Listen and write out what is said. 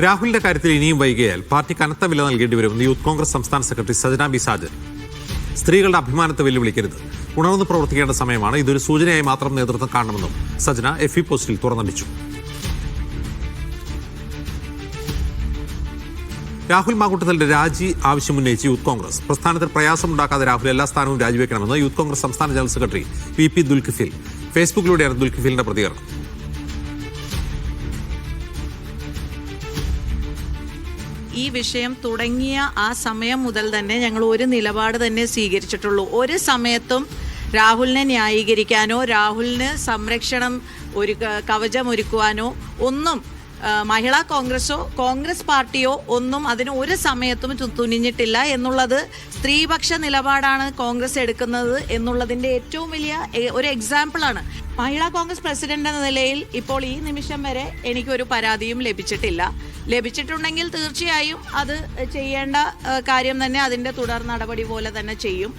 രാഹുലിന്റെ കാര്യത്തിൽ ഇനിയും വൈകിയാൽ പാർട്ടി കനത്ത വില നൽകേണ്ടി വരുമെന്ന് യൂത്ത് കോൺഗ്രസ് സംസ്ഥാന സെക്രട്ടറി സജന ബി സാജൻ. സ്ത്രീകളുടെ അഭിമാനത്തെ വെല്ലുവിളിക്കരുത്, ഉണർന്ന് പ്രവർത്തിക്കേണ്ട സമയമാണ്, ഇതൊരു സൂചനയായി മാത്രം നേതൃത്വം കാണണമെന്നും സജന FB പോസ്റ്റിൽ തുറന്നടിച്ചു. രാഹുൽ മാങ്കൂട്ടത്തിന്റെ രാജി ആവശ്യമുന്നയിച്ച് യൂത്ത് കോൺഗ്രസ്. പ്രസ്ഥാനത്തിൽ പ്രയാസമുണ്ടാക്കാതെ രാഹുൽ എല്ലാ സ്ഥാനവും രാജിവെക്കണമെന്ന് യൂത്ത് കോൺഗ്രസ് സംസ്ഥാന ജനറൽ സെക്രട്ടറി VP ദുൽഖിഫിൽ. ഫേസ്ബുക്കിലൂടെയാണ് ദുൽഖിഫിലിന്റെ പ്രതികരണം. ഈ വിഷയം തുടങ്ങിയ ആ സമയം മുതൽ തന്നെ ഞങ്ങൾ ഒരു നിലപാട് തന്നെ സ്വീകരിച്ചിട്ടുള്ളൂ. ഒരു സമയത്തും രാഹുലിനെ ന്യായീകരിക്കാനോ രാഹുലിന് സംരക്ഷണം കവചമൊരുക്കുവാനോ ഒന്നും മഹിളാ കോൺഗ്രസോ കോൺഗ്രസ് പാർട്ടിയോ ഒന്നും അതിന് ഒരു സമയത്തും തുനിഞ്ഞിട്ടില്ല എന്നുള്ളത് സ്ത്രീപക്ഷ നിലപാടാണ് കോൺഗ്രസ് എടുക്കുന്നത് എന്നുള്ളതിൻ്റെ ഏറ്റവും വലിയ ഒരു എക്സാമ്പിളാണ്. മഹിളാ കോൺഗ്രസ് പ്രസിഡന്റ് എന്ന നിലയിൽ ഇപ്പോൾ ഈ നിമിഷം വരെ എനിക്കൊരു പരാതിയും ലഭിച്ചിട്ടില്ല. ലഭിച്ചിട്ടുണ്ടെങ്കിൽ തീർച്ചയായും അത് ചെയ്യേണ്ട കാര്യം തന്നെ അതിൻ്റെ തുടർ നടപടി പോലെ തന്നെ ചെയ്യും.